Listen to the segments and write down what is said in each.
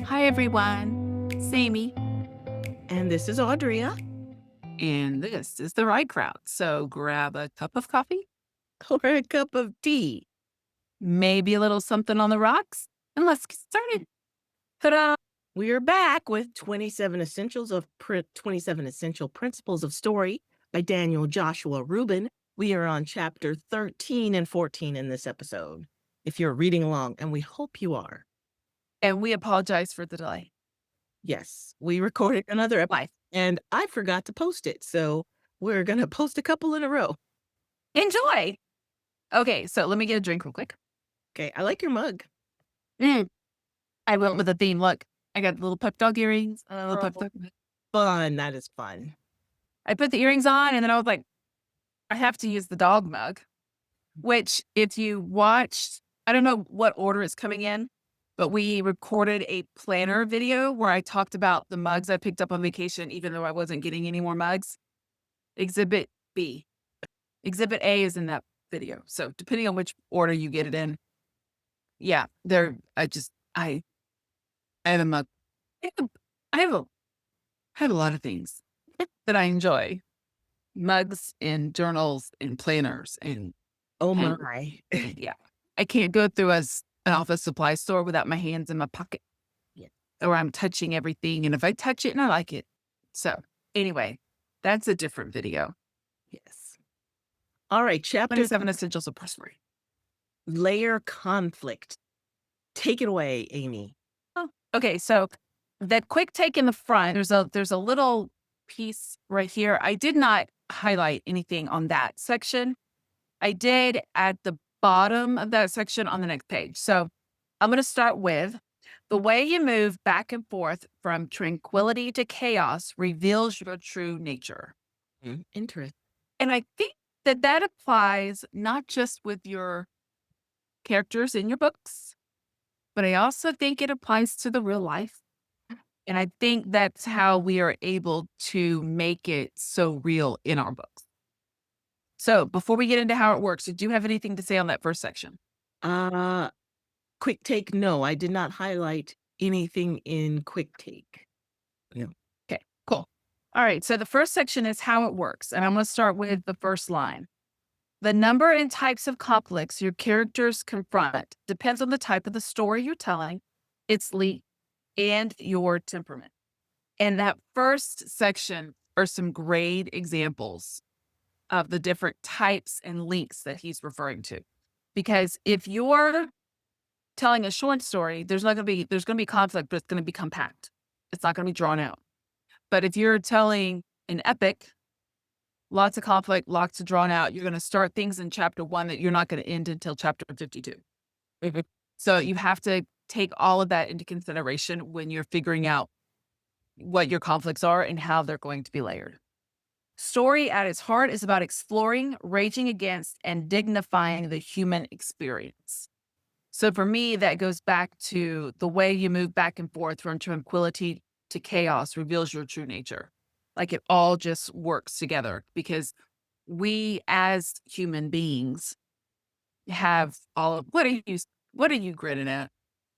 Hi, everyone. It's Amy, And this is Audria and this is the Right Crowd. So grab a cup of coffee, or a cup of tea. maybe a little something on the rocks, and let's get started. Ta-da! We are back with 27 Essential Principles of Story by Daniel Joshua Rubin. We are on chapter 13 and 14 in this episode. If you're reading along, and we hope you are. And we apologize for the delay. Yes, we recorded another episode, Life. and I forgot to post it, so we're going to post a couple in a row. Enjoy. Okay, so let me get a drink real quick. Okay, I like your mug. I went with a theme. Look, I got the little pep dog earrings. Fun, that is fun. I put the earrings on, and then I was like, I have to use the dog mug, which if you watched, I don't know what order it's coming in, but we recorded a planner video where I talked about the mugs I picked up on vacation, even though I wasn't getting any more mugs. Exhibit B. Exhibit A is in that video. So depending on which order you get it in, yeah, I have a mug. I have I have a, I have a lot of things that I enjoy. Mugs and journals and planners and Oh pen. my. Yeah. I can't go through an office supply store without my hands in my pocket. Yeah. Or I'm touching everything. And if I touch it and I like it. So anyway, that's a different video. Yes. All right, chapter 27 Essentials of Prosperity. Layer conflict. Take it away, Amy. Oh, okay. So that quick take in the front, there's a little piece right here. I did not highlight anything on that section. I did at the bottom of that section on the next page. So I'm going to start with the way you move back and forth from tranquility to chaos reveals your true nature. Interesting. And I think that applies not just with your characters in your books, but I also think it applies to the real life. And I think that's how we are able to make it so real in our books. So before we get into how it works, did you have anything to say on that first section? Uh, quick take. No, I did not highlight anything in quick take. Yeah. Okay, cool. All right. So the first section is how it works. And I'm going to start with the first line. The number and types of conflicts your characters confront depends on the type of the story you're telling, its lead, and your temperament. And that first section are some great examples of the different types and links that he's referring to. Because if you're telling a short story, there's going to be conflict, but it's going to be compact. It's not going to be drawn out. But if you're telling an epic, lots of conflict, lots of drawn out, you're going to start things in chapter 1 that you're not going to end until chapter 52. So you have to take all of that into consideration when you're figuring out what your conflicts are and how they're going to be layered. Story at its heart is about exploring, raging against, and dignifying the human experience. So for me, that goes back to the way you move back and forth from tranquility to chaos reveals your true nature. Like it all just works together because we as human beings have all of what are you grinning at?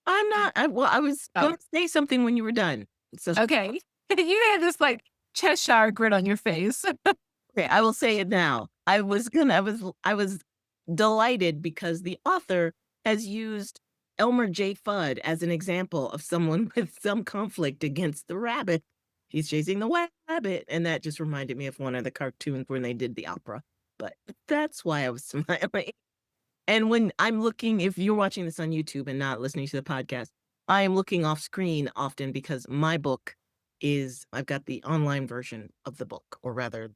I'm not. I was going to say something when you were done. So Okay. You had this like Cheshire grin on your face. okay, I will say it now. I was delighted because the author has used Elmer J. Fudd as an example of someone with some conflict against the rabbit. He's chasing the rabbit, and that just reminded me of one of the cartoons when they did the opera. But that's why I was smiling. And when I'm looking, if you're watching this on YouTube and not listening to the podcast, I am looking off screen often because my book I've got the online version of the book, or rather,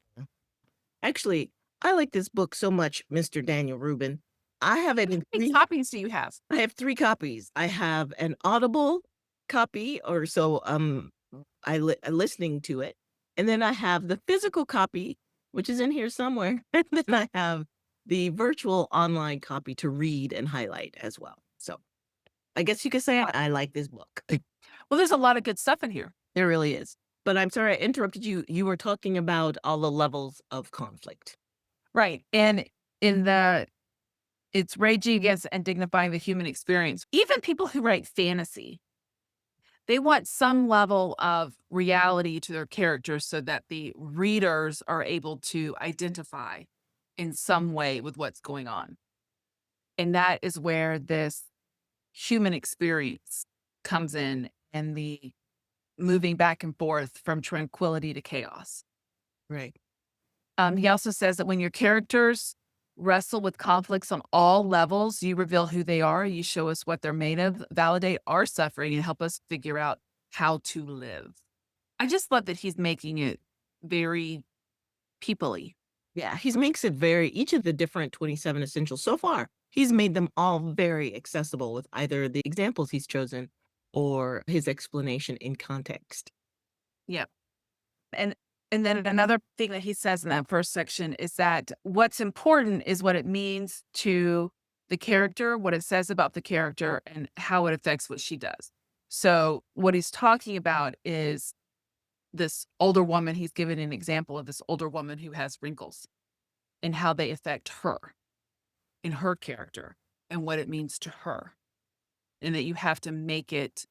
actually, I like this book so much, Mr. Daniel Rubin. I have it in How many copies do you have? I have 3 copies. I have an Audible copy, or so, listening to it, and then I have the physical copy, which is in here somewhere, and then I have the virtual online copy to read and highlight as well. So, I guess you could say I like this book. Well, there's a lot of good stuff in here. There really is. But I'm sorry I interrupted you. You were talking about all the levels of conflict. Right. And it's raging against and dignifying the human experience. Even people who write fantasy, They want some level of reality to their characters so that the readers are able to identify in some way with what's going on. And that is where this human experience comes in and the moving back and forth from tranquility to chaos. Right. He also says that when your characters wrestle with conflicts on all levels, you reveal who they are, you show us what they're made of, validate our suffering, and help us figure out how to live. I just love that he's making it very people-y. Yeah, he makes it very each of the different 27 essentials so far, he's made them all very accessible with either the examples he's chosen or his explanation in context. Yeah. And and then another thing that he says in that first section is that what's important is what it means to the character, what it says about the character, and how it affects what she does. So what he's talking about is this older woman. He's given an example of this older woman who has wrinkles and how they affect her in her character and what it means to her. And that you have to make it,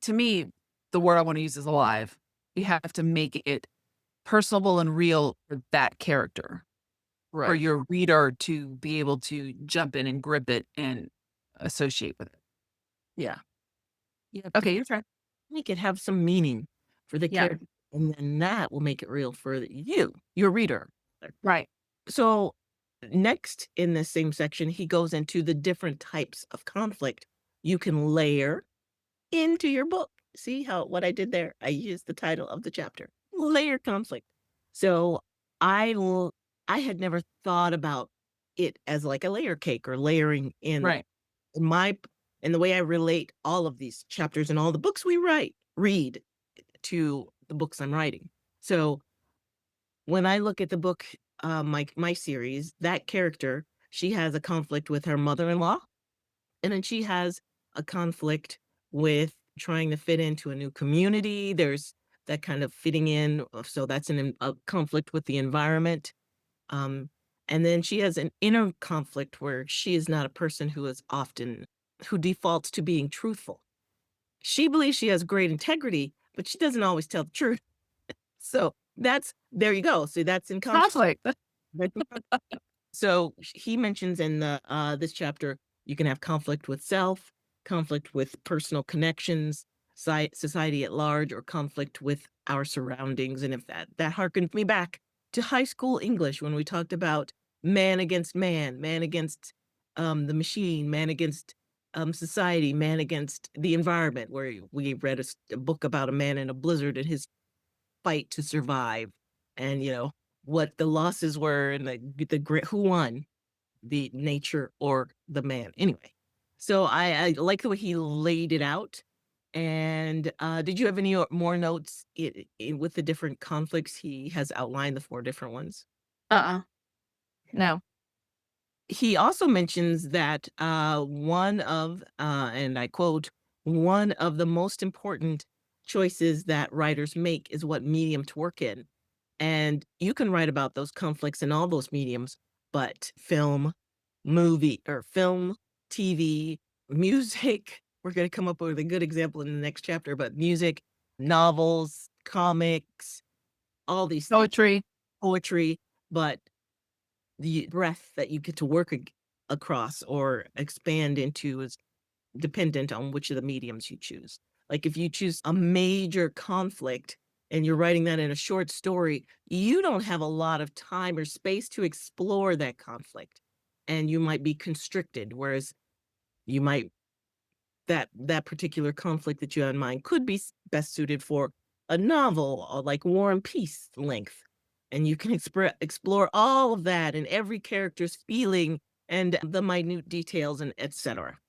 to me, the word I want to use is alive. You have to make it personable and real for that character, for Right. your reader to be able to jump in and grip it and associate with it. Yeah. You have to Okay, your turn. make it have some meaning for the Yeah, character, and then that will make it real for you, your reader. right. So, next in this same section, he goes into the different types of conflict you can layer into your book. See how what I did there? I used the title of the chapter, layer conflict. So I had never thought about it as like a layer cake or layering Right. in my in the way I relate all of these chapters and all the books we read to the books I'm writing. So when I look at the book, my series, that character, she has a conflict with her mother-in-law, and then she has a conflict with trying to fit into a new community. There's that kind of fitting in, so that's a conflict with the environment. Um, and then she has an inner conflict where she is not a person who defaults to being truthful. She believes she has great integrity, but she doesn't always tell the truth. So that's there you go. So that's in conflict. Conflict. So he mentions in the this chapter, you can have conflict with self, conflict with personal connections, society at large, or conflict with our surroundings. And if that harkens me back to high school English when we talked about man against the machine, man against society, man against the environment, where we read a book about a man in a blizzard and his fight to survive, and what the losses were, and who won, the nature or the man. Anyway, so I like the way he laid it out. And did you have any more notes with the different conflicts he has outlined, the four different ones? Uh-uh. No. He also mentions that and I quote, one of the most important choices that writers make is what medium to work in. And you can write about those conflicts in all those mediums, but film, TV, music, we're going to come up with a good example in the next chapter, but music, novels, comics, all these things, Poetry. poetry, but the breadth that you get to work across or expand into is dependent on which of the mediums you choose. Like if you choose a major conflict and you're writing that in a short story, you don't have a lot of time or space to explore that conflict. And you might be constricted, whereas you might that particular conflict that you have in mind could be best suited for a novel or like War and Peace length. And you can explore all of that and every character's feeling and the minute details and etc.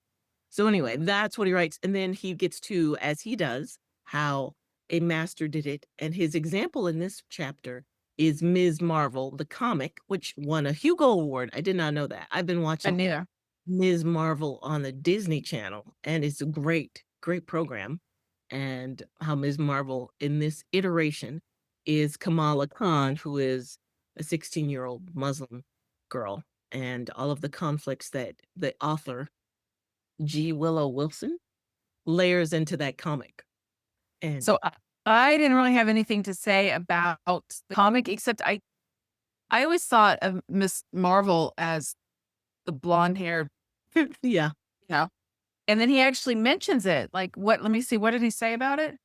So anyway, that's what he writes, and then he gets to, as he does, how a master did it, and his example in this chapter is Ms. Marvel, the comic, which won a Hugo Award. I did not know that. I've been watching And neither. Ms. Marvel on the Disney Channel, and it's a great, great program. And how Ms. Marvel in this iteration is Kamala Khan, who is a 16-year-old Muslim girl, and all of the conflicts that the author G. Willow Wilson layers into that comic. And So I didn't really have anything to say about the comic, except I always thought of Miss Marvel as the blonde hair, yeah. and then he actually mentions it. Like, what? Let me see. What did he say about it?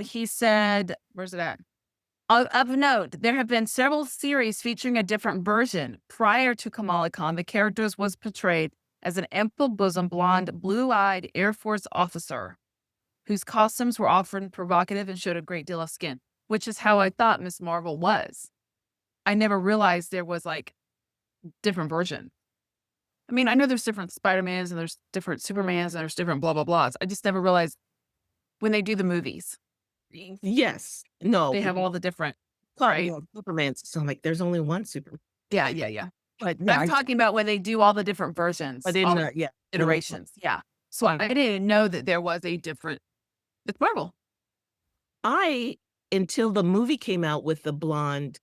He said, "Where's it at?" Of note, there have been several series featuring a different version. Prior to Kamala Khan, the characters was portrayed as an ample bosom, blonde, blue-eyed Air Force officer whose costumes were often provocative and showed a great deal of skin, which is how I thought Miss Marvel was. I never realized there was like different version. I mean, I know there's different Spider-Mans and there's different Supermans and there's different blah blah blahs. I just never realized when they do the movies, Yes. No, they have all the different, thought, right? Superman, so I'm like, there's only one Superman. Yeah, yeah, yeah. But yeah, I'm talking about when they do all the different I versions, all didn't, the yeah. No, iterations. Yeah. So I didn't know that there was a different with Marvel. I until the movie came out with the blonde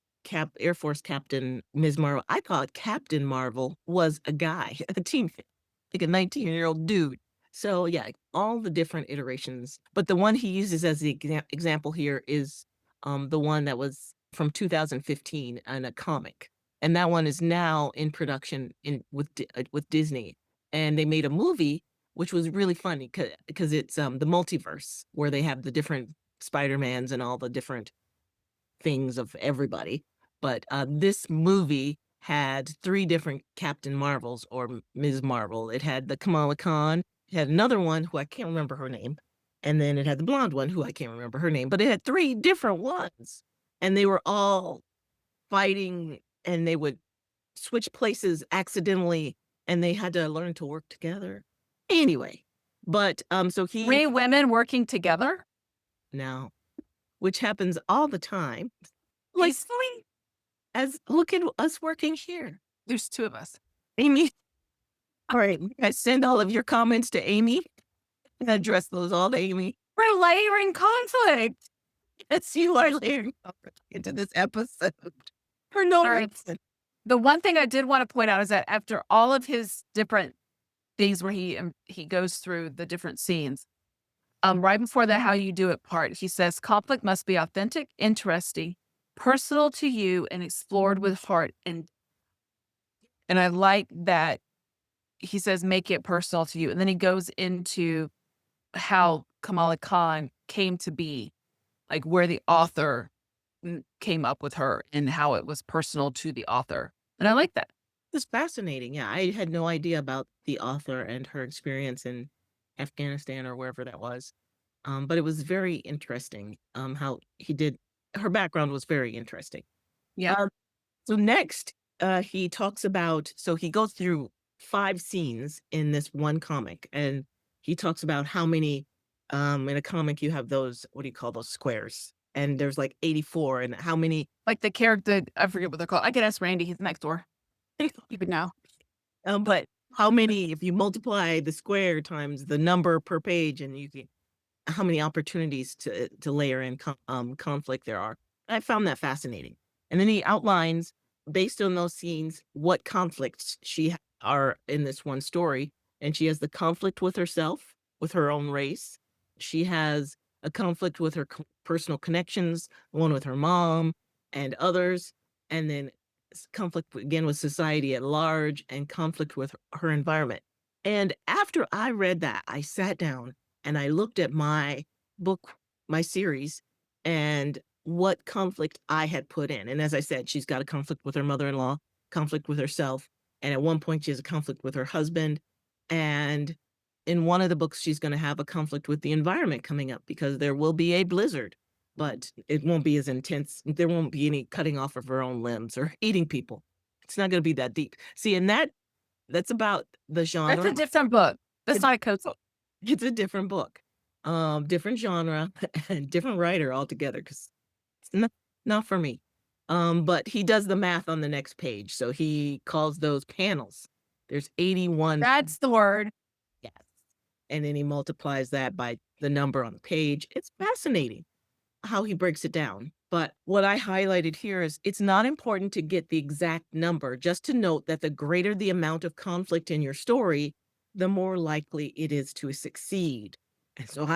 Air Force Captain Ms. Marvel, I thought Captain Marvel was a guy, a teen, like a 19-year-old dude. So yeah, all the different iterations. But the one he uses as the example here is the one that was from 2015 in a comic. And that one is now in production in with Disney. And they made a movie which was really funny because it's the multiverse where they have the different Spider-Mans and all the different things of everybody. But, this movie had 3 different Captain Marvels or Ms. Marvel. It had the Kamala Khan, it had another one who I can't remember her name, and then it had the blonde one who I can't remember her name, but it had 3 different ones, and they were all fighting, and they would switch places accidentally, and they had to learn to work together. Anyway, but, so he 3 women working together now, which happens all the time, like, peacefully? as look at us working here. There's 2 of us. Amy, all right, I send all of your comments to Amy and address those all to Amy. We're layering conflict. Yes, you are layering conflict into this episode for no Alright. reason. The one thing I did wanna point out is that after all of his different things where he goes through the different scenes, right before the "how you do it" part, he says, "Conflict must be authentic, interesting, personal to you, and explored with heart." And I like that he says, "Make it personal to you." And then he goes into how Kamala Khan came to be, like, where the author came up with her and how it was personal to the author. And I like that. It's fascinating, yeah, I had no idea about the author and her experience in Afghanistan or wherever that was, but it was very interesting, how he did her background was very interesting. Yep. Um So next, he talks about so he goes through 5 scenes in this one comic, and he talks about how many, in a comic you have those, what do you call those squares? And there's like 84 and how many, Like the character, I forget what they're called. I could ask Randy, he's next door. He would know. but how many if you multiply the square times the number per page and you can how many opportunities to layer in conflict there are. I found that fascinating. And then he outlines, based on those scenes, what conflicts are in this one story. And she has the conflict with herself, with her own race. She has a conflict with her personal connections, one with her mom and others, and then conflict again with society at large, and conflict with her environment. And after I read that, I sat down and I looked at my book, my series, and what conflict I had put in. And as I said, she's got a conflict with her mother-in-law, conflict with herself, and at one point she has a conflict with her husband. And in one of the books, she's going to have a conflict with the environment coming up because there will be a blizzard, but it won't be as intense. There won't be any cutting off of her own limbs or eating people. It's not going to be that deep. See, and that's about the That's genre. a different book. That's not a code book. It's a different book, different genre, and different writer altogether. Because it's not for me. But he does the math on the next page, so he calls those panels. There's 81. That's the word. Yes, and then he multiplies that by the number on the page. It's fascinating how he breaks it down. But what I highlighted here is it's not important to get the exact number, just to note that the greater the amount of conflict in your story, the more likely it is to succeed. And so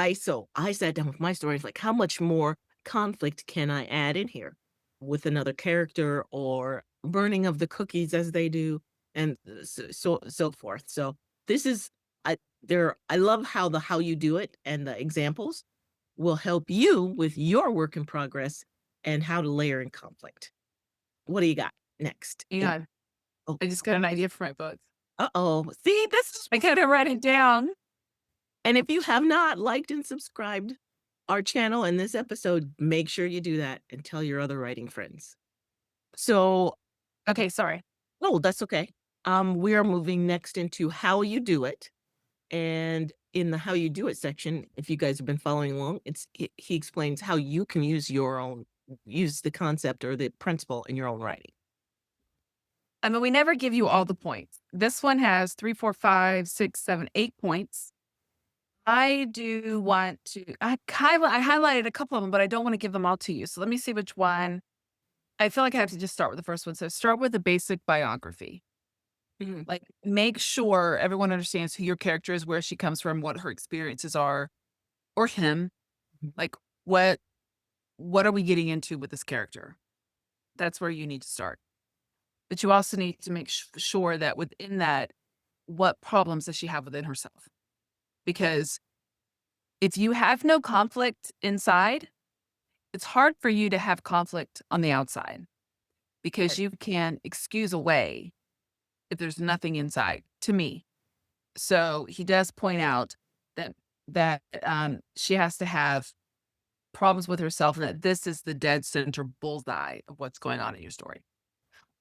I sat down with my story, like, how much more conflict can I add in here with another character or burning of the cookies as they do, and so forth. So this is I love how you do it, and the examples will help you with your work in progress and how to layer in conflict. What do you got next? Yeah, Oh, I just got an idea for my book. uh-oh. See, this is I gotta write it down. and if you have not liked and subscribed our channel and this episode, make sure you do that and tell your other writing friends. So, Okay, sorry. oh, that's okay. We are moving next into how you do it. And in the how you do it section, if you guys have been following along, he explains how you can use the concept or the principle in your own writing. I mean, we never give you all the points. This one has 3, 4, 5, 6, 7, 8 points. I do want to I highlighted a couple of them, but I don't wanna give them all to you. So let me see which one. I feel like I have to just start with the first one. So start with a basic biography. Mhm. Like, make sure everyone understands who your character is, where she comes from, what her experiences are, or him. Like, what what are we getting into with this character? That's where you need to start. But you also need to make sure that within that, what problems does she have within herself? Because if you have no conflict inside, it's hard for you to have conflict on the outside because you can excuse away if there's nothing inside, to me. So he does point out that she has to have problems with herself and that this is the dead center bullseye of what's going on in your story.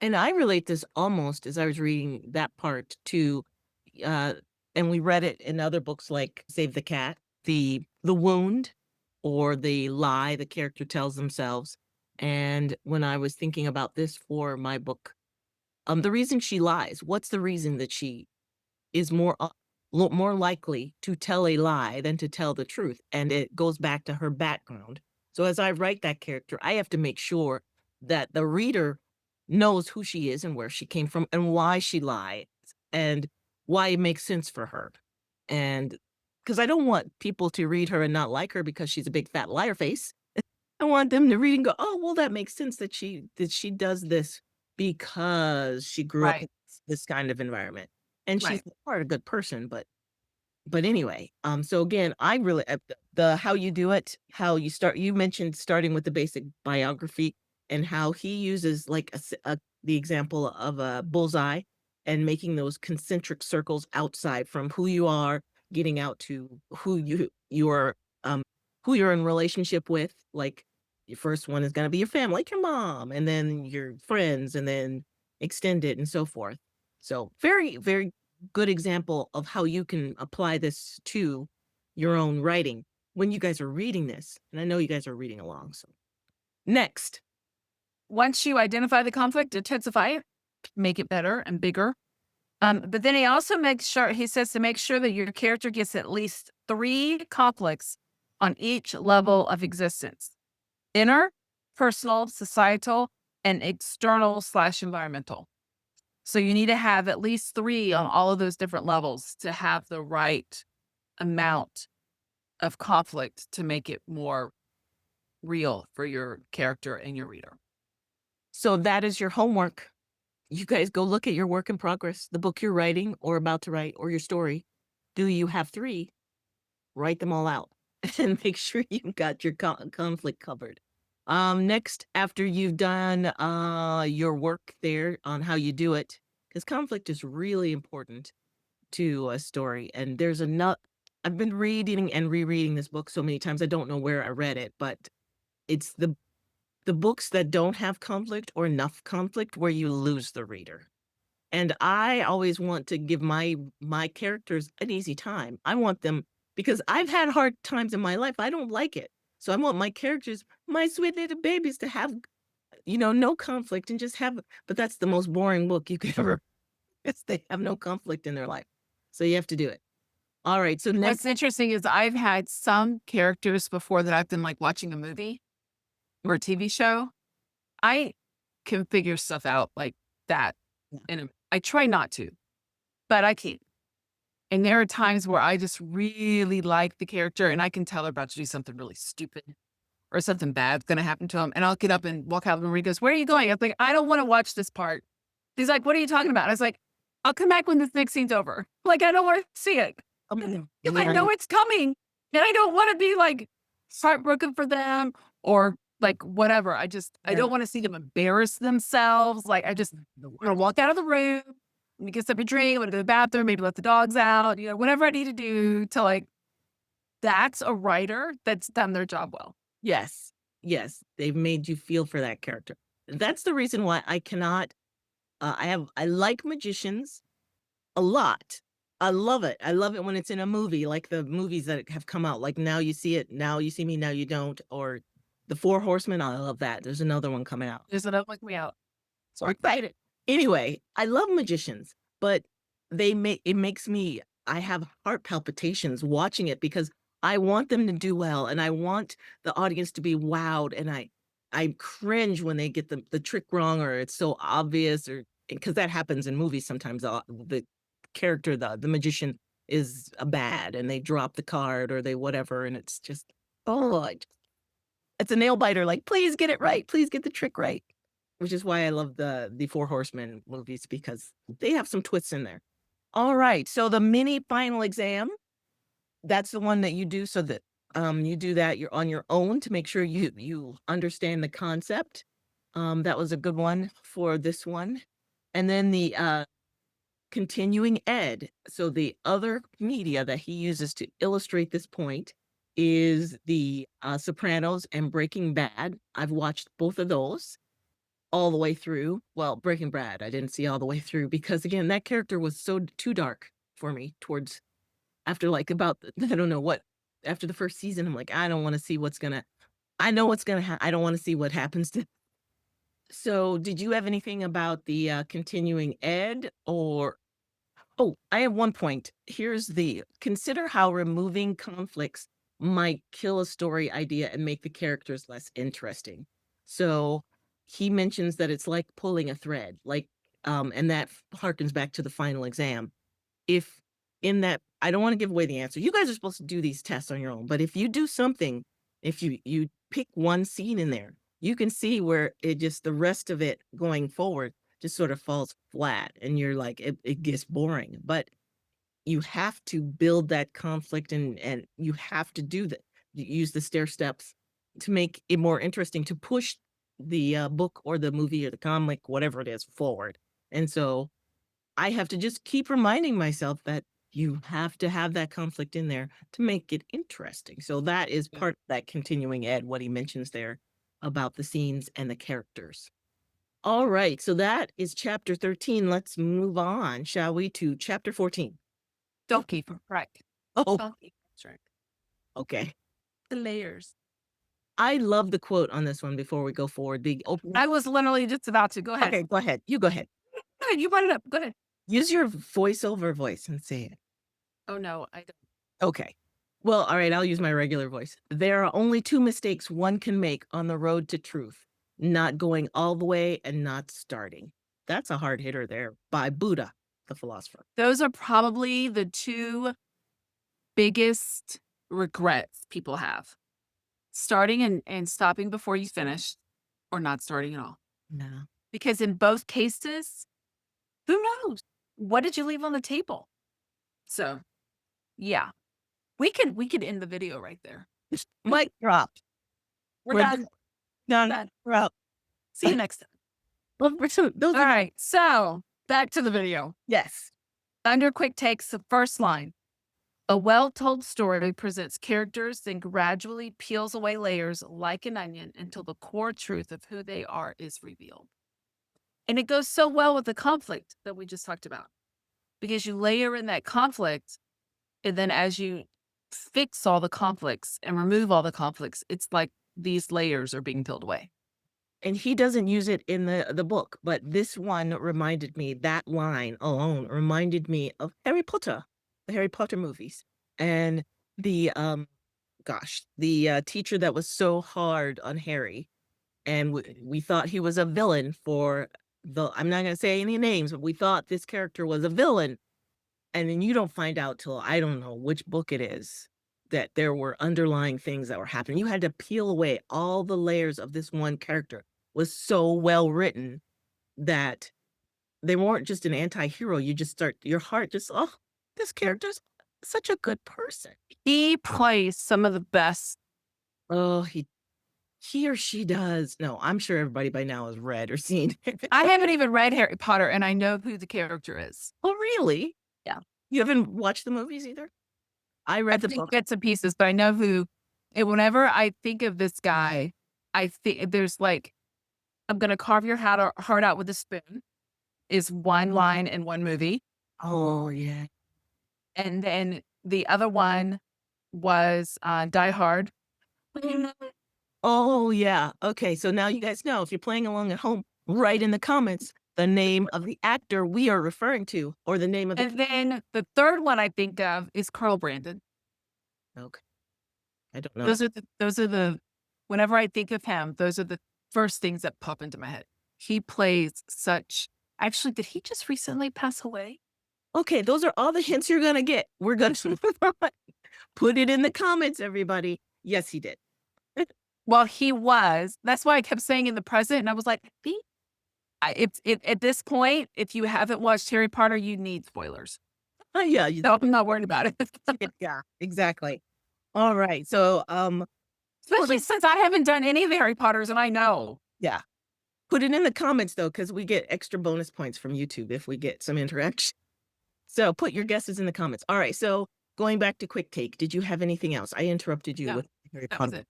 And I relate this almost as I was reading that part to, uh, and we read it in other books like Save the Cat, the wound or the lie the character tells themselves. And when I was thinking about this for my book, the reason she lies, what's the reason that she is more likely to tell a lie than to tell the truth, and it goes back to her background. So as I write that character, I have to make sure that the reader knows who she is and where she came from and why she lies and why it makes sense for her. And because I don't want people to read her and not like her because she's a big fat liar face. I want them to read and go, "Oh, well, that makes sense that she does this because she grew up in Right. this kind of environment, and she's Right. at heart a good person." But anyway, so again, I really the how you do it, how you start. You mentioned starting with the basic biography and how he uses like the example of a bullseye and making those concentric circles outside from who you are, getting out to um who you're in relationship with. Like your first one is going to be your family, like your mom, and then your friends, and then extended and so forth. So very good example of how you can apply this to your own writing when you guys are reading this. And I know you guys are reading along. So next. Once you identify the conflict, intensify it, make it better and bigger. But then he also makes sure he says to make sure that your character gets at least 3 conflicts on each level of existence: inner, personal, societal, and external/environmental. So you need to have at least 3 on all of those different levels to have the right amount of conflict to make it more real for your character and your reader. So that is your homework. You guys go look at your work in progress, the book you're writing or about to write, or your story. Do you have 3? Write them all out and make sure you've got your conflict covered. Next, after you've done your work there on how you do it, because conflict is really important to a story. And there's enough. I've been reading and rereading this book so many times. I don't know where I read it, but it's the books that don't have conflict or enough conflict where you lose the reader. And I always want to give my characters an easy time. I want them because I've had hard times in my life. I don't like it. So I want my characters, my sweet little babies, to have, no conflict and just have, but that's the most boring book you could ever, because they have no conflict in their life. So you have to do it. All right. So next, What's interesting is I've had some characters before that I've been, like, watching a movie or a TV show. I can figure stuff out like that I try not to, but I can't. And there are times where I just really like the character and I can tell they're about to do something really stupid or something bad's gonna happen to him. And I'll get up and walk out of the room. He goes, "Where are you going?" I'm like, "I don't want to watch this part." He's like, "What are you talking about?" I was like, "I'll come back when this next scene's over." Like, I don't want to see it. If I know Right. it's coming and I don't want to be like heartbroken for them or like whatever. I Yeah. don't want to see them embarrass themselves. Like, I'm gonna walk out of the room, let me get something to drink, I'm gonna go to the bathroom, maybe let the dogs out, whatever I need to do to like, that's a writer that's done their job well. Yes. Yes. They've made you feel for that character. That's the reason why I cannot, I like magicians a lot. I love it. I love it when it's in a movie, like the movies that have come out, like Now You See It, Now You See Me, Now You Don't, or The Four Horsemen. I love that. There's another one coming out. Just enough like me out. So excited. Anyway, I love magicians, but it makes me I have heart palpitations watching it because I want them to do well and I want the audience to be wowed and I cringe when they get the trick wrong or it's so obvious or because that happens in movies sometimes the character the magician is a bad and they drop the card or they whatever and it's just oh it's a nail biter, like, "Please get it right, please get the trick right." Which is why I love the Four Horsemen movies because they have some twists in there. Alright, so the mini final exam, that's the one that you do so that, you do that you're on your own to make sure you understand the concept. That was a good one for this one. And then the, continuing ed. So the other media that he uses to illustrate this point is the Sopranos and Breaking Bad. I've watched both of those all the way through. Well, Breaking Bad, I didn't see all the way through because again, that character was so too dark for me towards after like about I don't know what after the first season. I'm like, I don't want to see what's gonna. I know what's gonna happen. I don't want to see what happens to. So, did you have anything about the continuing ed or oh, I have one point. Here's the consider how removing conflicts might kill a story idea and make the characters less interesting. So he mentions that it's like pulling a thread, like, and that harkens back to the final exam. If in that, I don't want to give away the answer. You guys are supposed to do these tests on your own, but if you do something, if you pick one scene in there, you can see where it just the rest of it going forward just sort of falls flat and you're like it gets boring. But you have to build that conflict and you have to do that. Use the stair steps to make it more interesting to push the book or the movie or the comic, whatever it is, forward. And so I have to just keep reminding myself that you have to have that conflict in there to make it interesting. So that is Yeah. part of that continuing ed, what he mentions there about the scenes and the characters. All right, so that is chapter 13. Let's move on, shall we, to chapter 14. Don't keep them. Right. Oh, Don't keep 'em. That's right. okay. The layers. I love the quote on this one before we go forward. The opening. I was literally just about to. Go ahead. Okay, go ahead. You go ahead. Go ahead. You brought it up. Go ahead. Use your voiceover voice and say it. Oh no, I don't. Okay. Well, all right, I'll use my regular voice. There are only two mistakes one can make on the road to truth, not going all the way and not starting. That's a hard hitter there by Buddha, the philosopher. Those are probably the two biggest regrets people have. Starting and stopping before you finish or not starting at all. No. Because in both cases, who knows? What did you leave on the table? So, yeah, we could end the video right there. Mic drop. We're We're done. done. Done. We're out. See you next time. Well, those All are right. So back to the video. yes. Under quick takes, the first line. A well-told story presents characters, then gradually peels away layers like an onion until the core truth of who they are is revealed. And it goes so well with the conflict that we just talked about because you layer in that conflict, and then as you fix all the conflicts and remove all the conflicts, it's like these layers are being peeled away. And he doesn't use it in the book, but this one reminded me that line alone reminded me of Harry Potter, the Harry Potter movies, and the, the, teacher that was so hard on Harry, and we thought he was a villain for the I'm not gonna say any names, but we thought this character was a villain And then you don't find out till I don't know which book it is that there were underlying things that were happening. You had to peel away all the layers of this one character. Was so well written that they weren't just an anti-hero. You just start your heart just, oh, this character's such a good person. He plays some of the best. Oh, he or she does. No, I'm sure everybody by now has read or seen it. I haven't even read Harry Potter, and I know who the character is. Oh, really? Yeah. You haven't watched the movies either? I read I've the seen book. bits and pieces, but I know who and whenever I think of this guy, I think there's like, "I'm gonna carve your heart out with a spoon," is one line in one movie, Oh, yeah. and then the other one was, Die Hard. Oh, yeah. Okay, so now you guys know if you're playing along at home, write in the comments the name of the actor we are referring to or the name of the And then the third one I think of is Carl Brandon. Okay. I don't know that. Those are the whenever I think of him, those are the first things that pop into my head. He plays such actually, did he just recently pass away? Okay, those are all the hints you're gonna get. We're gonna move on. Put it in the comments, everybody. Yes, he did. Well, he was. That's why I kept saying in the present, and I was like, I think it's it at this point, if you haven't watched Harry Potter, you need spoilers. Yeah, you No, I'm not worried about it. yeah, exactly. All right. So, Especially since I haven't done any of the Harry Potters and I know. yeah. Put it in the comments though, because we get extra bonus points from YouTube if we get some interaction. So put your guesses in the comments. All right. So going back to quick take, did you have anything else? I interrupted you No, with Harry that was Potter. it.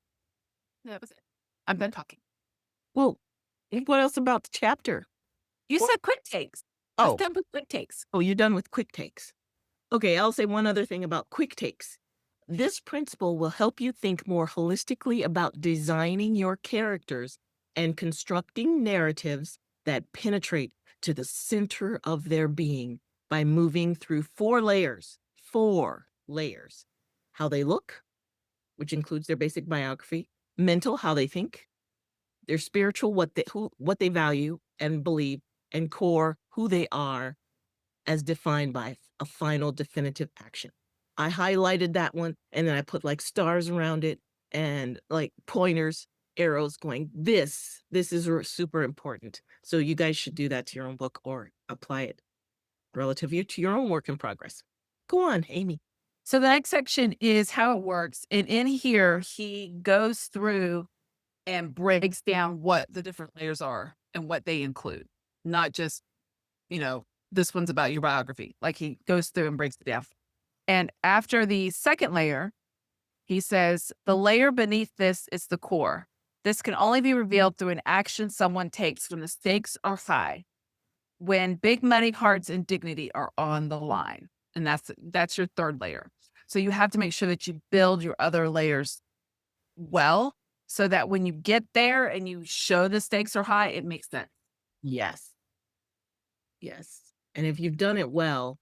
That was it. I'm done talking. Well, what else about the chapter? You What? said quick takes. I was Oh, done with quick takes. oh, you're done with quick takes. Okay, I'll say one other thing about quick takes. This principle will help you think more holistically about designing your characters and constructing narratives that penetrate to the center of their being by moving through 4 layers. 4 layers. How they look, which includes their basic biography, mental, how they think, their spiritual, what they value and believe, and core, who they are as defined by a final definitive action. I highlighted that one and then I put like stars around it and like pointers, arrows going, this is super important. So you guys should do that to your own book or apply it relative to your own work in progress. Go on, Amy. So the next section is how it works. And in here, he goes through and breaks down what the different layers are and what they include, not just, you know, this one's about your biography. Like he goes through and breaks it down. And after the second layer, he says, the layer beneath this is the core. This can only be revealed through an action someone takes when the stakes are high, when big money, hearts, and dignity are on the line. And that's your third layer. So you have to make sure that you build your other layers well so that when you get there and you show the stakes are high, it makes sense. Yes. Yes. And if you've done it well,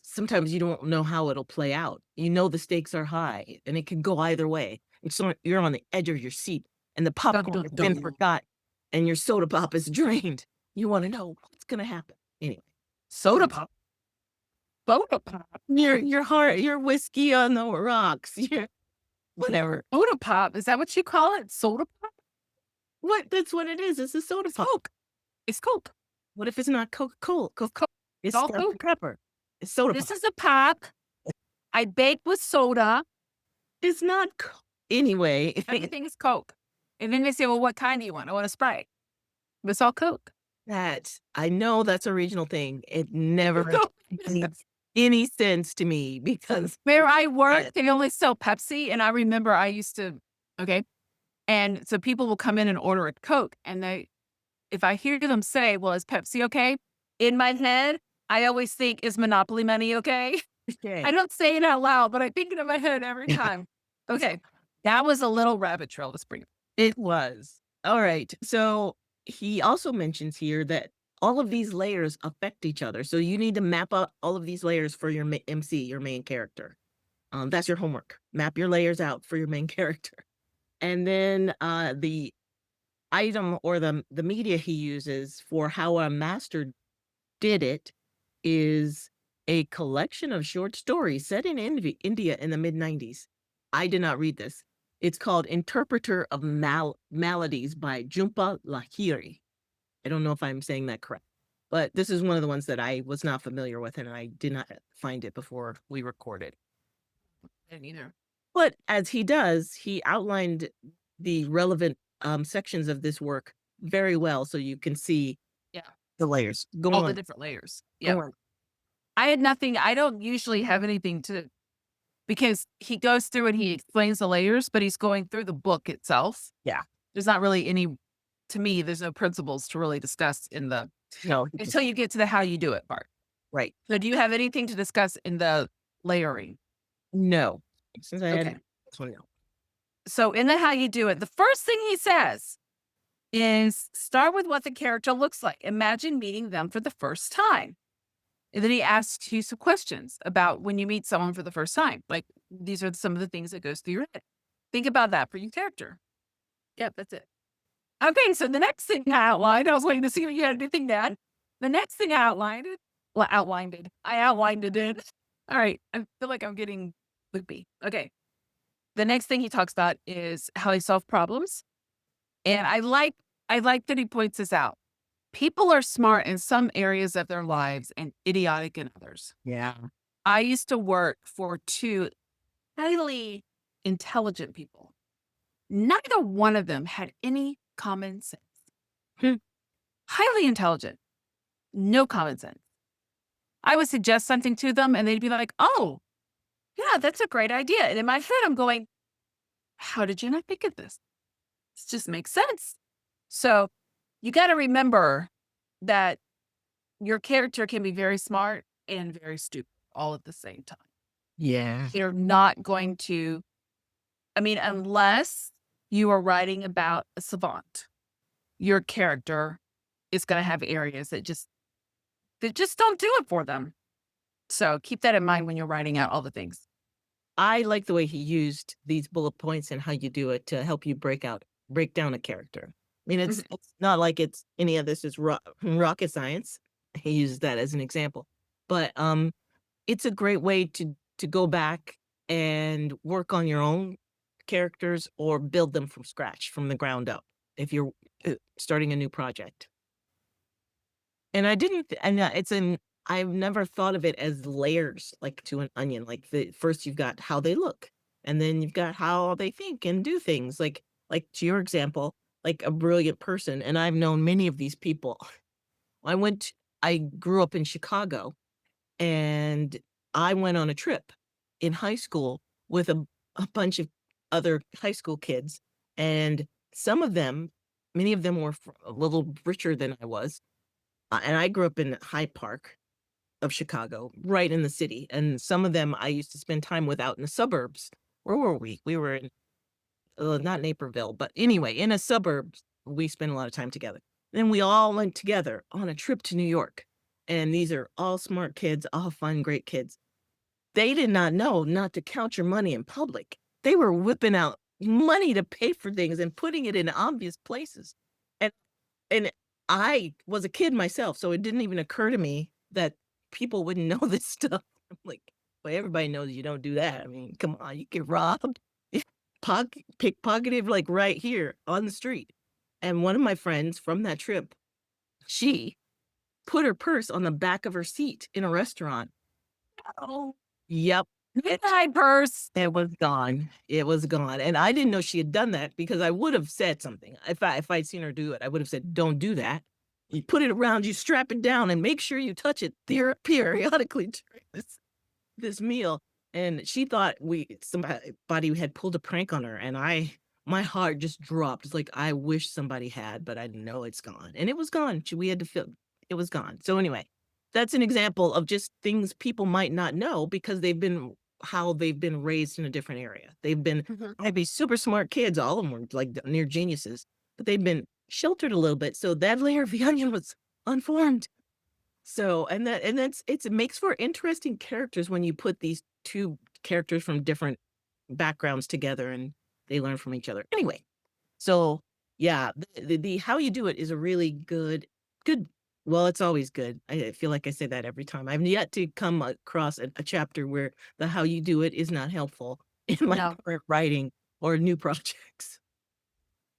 sometimes you don't know how it'll play out. You know the stakes are high and it can go either way. And so you're on the edge of your seat and the Dun, popcorn dun, has been dun. forgot and your soda pop is drained. You want to know what's gonna happen. Anyway, Soda pop. Soda pop. your heart, your whiskey on the rocks. Your whatever. Soda pop. Is that what you call it? Soda pop? What that's what it is. It's a soda It's pop. Coke. It's Coke. What if it's not Coca-Cola? Coke. It's all Dr. Coke. Pepper. It's soda This pop. is a pop. I bake with soda. It's not anyway. Everything is Coke. And then they say, well, what kind do you want? I want a Sprite. But it's all Coke. That I know that's a regional thing. It never Coke. makes any sense to me because Where I work, they only sell Pepsi. And I remember I used to, okay. And so people will come in and order a Coke. And if I hear them say, well, is Pepsi okay? In my head, I always think, is Monopoly money okay? okay. I don't say it out loud, but I think it in my head every time. Okay. That was a little rabbit trail this spring. It was. All right. So he also mentions here that all of these layers affect each other. So you need to map out all of these layers for your MC, your main character. That's your homework. Map your layers out for your main character. And then the item or the media he uses for how a master did it is A collection of short stories set in India in the mid-90s. I did not read this. It's called Interpreter of Maladies by Jhumpa Lahiri. I don't know if I'm saying that correct, but this is one of the ones that I was not familiar with, and I did not find it before we recorded. I didn't either. But as he does, he outlined the relevant, sections of this work very well, so you can see Yeah. the layers. Go All the on, different layers. go Yep. on. I had nothing. I don't usually have anything to because he goes through and he explains the layers, but he's going through the book itself. Yeah. There's not really any to me, there's no principles to really discuss in the No, he just until you get to the how you do it part. right. So do you have anything to discuss in the layering? No. Since I had Okay. this one, no. So in the how you do it, the first thing he says is start with what the character looks like. Imagine meeting them for the first time. And then he asks you some questions about when you meet someone for the first time. Like these are some of the things that goes through your head. Think about that for your character. Yep, that's it. Okay, so the next thing I outlined, I was waiting to see if you had anything to add. The next thing I outlined it, well, outlined it. I outlined it. All right, I feel like I'm getting loopy. Okay. The next thing he talks about is how he solve problems. And I like that he points this out. People are smart in some areas of their lives and idiotic in others. Yeah. I used to work for two highly intelligent people. Neither one of them had any common sense. Hmm. Highly intelligent, no common sense. I would suggest something to them and they'd be like, oh, yeah, that's a great idea. And in my head, I'm going, how did you not think of this? This just makes sense. So you got to remember that your character can be very smart and very stupid all at the same time. Yeah. They're not going to, I mean, unless you are writing about a savant, your character is going to have areas that just don't do it for them. So keep that in mind when you're writing out all the things. I like the way he used these bullet points and how you do it to help you break down a character. I mean, Mhm. it's not like it's any of this is rocket science. He uses that as an example, but it's a great way to go back and work on your own characters or build them from scratch, from the ground up, if you're starting a new project. And I didn't th and, it's an I've never thought of it as layers, like to an onion, like, the first you've got how they look, and then you've got how they think and do things, like, to your example, like a brilliant person, and I've known many of these people. I grew up in Chicago, and I went on a trip in high school with a bunch of other high school kids, and some of them many of them were a little richer than I was, and I grew up in Hyde Park of Chicago, right in the city, and some of them I used to spend time with out in the suburbs. Where were we? We were in, not Naperville, but anyway, in a suburbs, we spent a lot of time together. Then we all went together on a trip to New York, and these are all smart kids, all fun, great kids. They did not know not to count your money in public. They were whipping out money to pay for things and putting it in obvious places. And and I was a kid myself, so it didn't even occur to me that people wouldn't know this stuff. I'm like, "Well, everybody knows you don't do that. I mean, come on, you get robbed, pickpocketed, like, right here on the street." And one of my friends from that trip, she put her purse on the back of her seat in a restaurant. Oh, Yep. hi, purse. It was gone. It was gone, and I didn't know she had done that because I would have said something. If I'd seen her do it, I would have said, "Don't do that. You put it around you, strap it down, and make sure you touch it periodically during this meal." And she thought somebody had pulled a prank on her, and my heart just dropped. It's like, I wish somebody had, but I know it's gone, and it was gone. We had to feel it was gone. So anyway, that's an example of just things people might not know because how they've been raised in a different area. They've been Mhm. might be super smart kids, all of them were like near geniuses, but they've been sheltered a little bit. So that layer of the onion was unformed. So it makes for interesting characters when you put these two characters from different backgrounds together and they learn from each other. Anyway, so yeah, the how you do it is a really good Well, it's always good. I feel like I say that every time. I've yet to come across a chapter where the how you do it is not helpful in my No. current writing or new projects.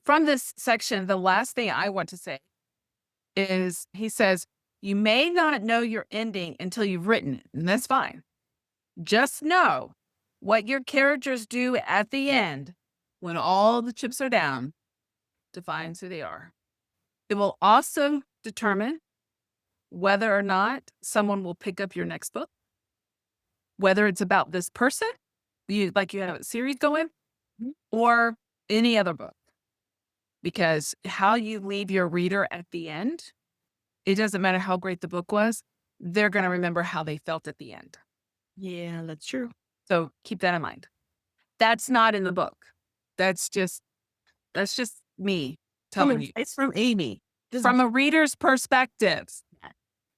From this section, the last thing I want to say is he says, "You may not know your ending until you've written it, and that's fine. Just know what your characters do at the end when all the chips are down defines who they are. It will also determine whether or not someone will pick up your next book, whether it's about this person, you have a series going, Mhm. or any other book, because how you leave your reader at the end, it doesn't matter how great the book was, they're going to remember how they felt at the end. Yeah, that's true. So keep that in mind. That's not in the book. That's just that's just me Some telling you. advice from Amy. Just From a reader's perspective,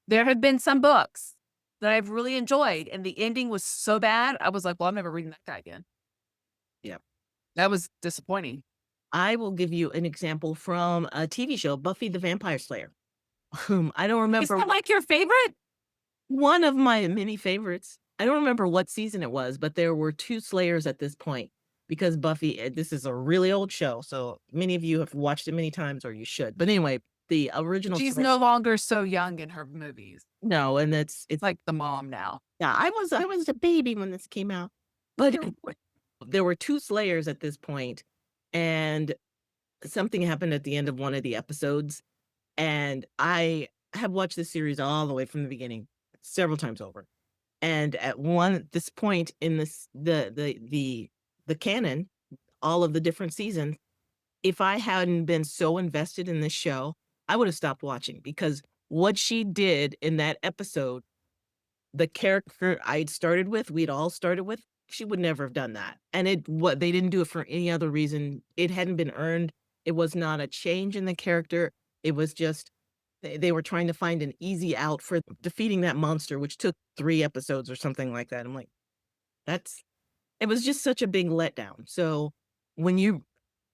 there have been some books that I've really enjoyed, and the ending was so bad, I was like, "Well, I'm never reading that guy again." yeah. That was disappointing. I will give you an example from a TV show, Buffy the Vampire Slayer. I don't Is remember that like your favorite? one of my many favorites. I don't remember what season it was, but there were 2 Slayers at this point because Buffy this is a really old show, so many of you have watched it many times or you should. But anyway, the original She's Slay no longer so young in her movies. no, and it's Like the mom now. yeah, I was a baby when this came out. But anyway, there were 2 Slayers at this point, and something happened at the end of one of the episodes, and I have watched this series all the way from the beginning several times over. And at this point in the canon, all of the different seasons, if I hadn't been so invested in this show, I would have stopped watching because what she did in that episode, the character I'd started with, we'd all started with, she would never have done that. And what they didn't do it for any other reason. It hadn't been earned. It was not a change in the character. It was just they were trying to find an easy out for defeating that monster, which took 3 episodes or something like that. I'm like, that's it was just such a big letdown. So, when you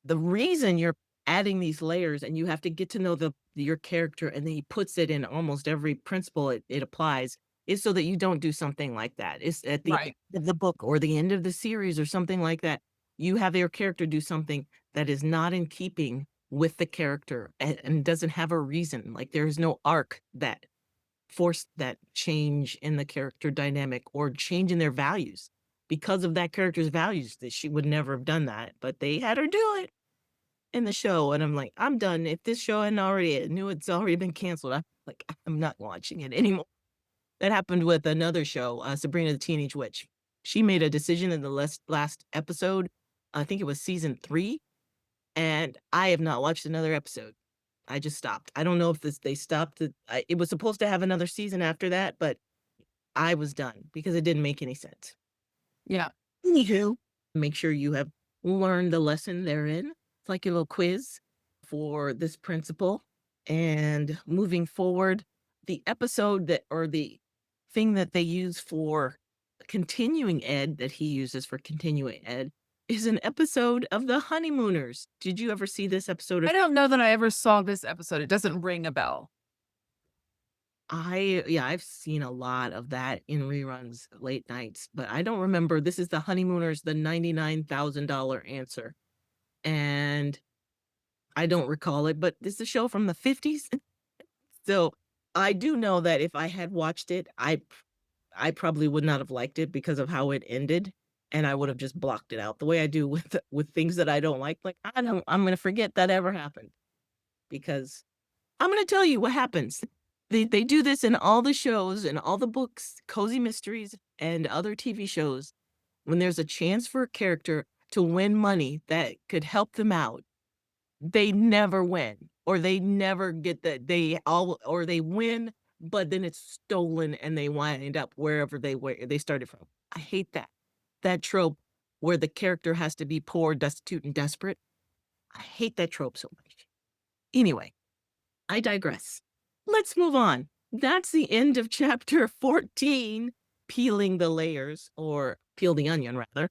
the reason you're adding these layers and you have to get to know your character and then he puts it in almost every principle it applies is so that you don't do something like that. It's at the Right. end of the book or the end of the series or something like that. You have your character do something that is not in keeping with the character and doesn't have a reason. Like there's no arc that forced that change in the character dynamic or change in their values. Because of that character's values, that she would never have done that, but they had her do it in the show, and I'm like, "I'm done. If this show hadn't already knew it's already been canceled, I'm like, I'm not watching it anymore." That happened with another show, Sabrina the Teenage Witch. She made a decision in the last episode, I think it was season 3, and I have not watched another episode. I just stopped. I don't know if they stopped it was supposed to have another season after that, but I was done because it didn't make any sense. Yeah. Anywho, make sure you have learned the lesson therein. It's like a little quiz for this principle. And moving forward, the episode that or the thing that they use for continuing ed that he uses for continuing ed is an episode of The Honeymooners. Did you ever see this episode I of don't know that I ever saw this episode. It doesn't ring a bell. I've seen a lot of that in reruns late nights, but I don't remember. This is The Honeymooners, the $99,000 answer. And I don't recall it, but this is a show from the 50s. So I do know that if I had watched it, I probably would not have liked it because of how it ended, and I would have just blocked it out the way I do with things that I don't like. Like I'm gonna forget that ever happened because I'm gonna tell you what happens. They do this in all the shows and all the books, cozy mysteries, and other TV shows. When there's a chance for a character to win money that could help them out, they never win, or they never get that or they win, but then it's stolen and they wind up where they started from. I hate that. That trope where the character has to be poor, destitute, and desperate. I hate that trope so much. Anyway, I digress. Let's move on. That's the end of chapter 14, peeling the layers, or peel the onion, rather.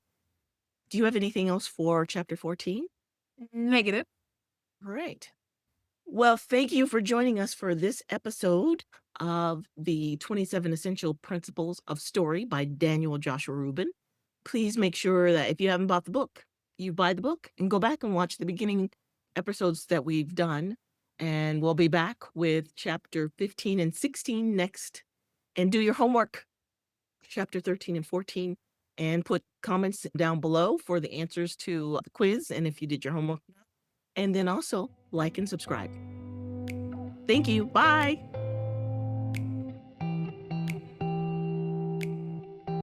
Do you have anything else for chapter 14? Negative. Right. Well, thank you for joining us for this episode of the 27 Essential Principles of Story by Daniel Joshua Rubin. Please make sure that if you haven't bought the book, you buy the book and go back and watch the beginning episodes that we've done. And we'll be back with chapter 15 and 16 next. And do your homework, chapter 13 and 14, and put comments down below for the answers to the quiz and if you did your homework. And then also like and subscribe. Thank you. Bye.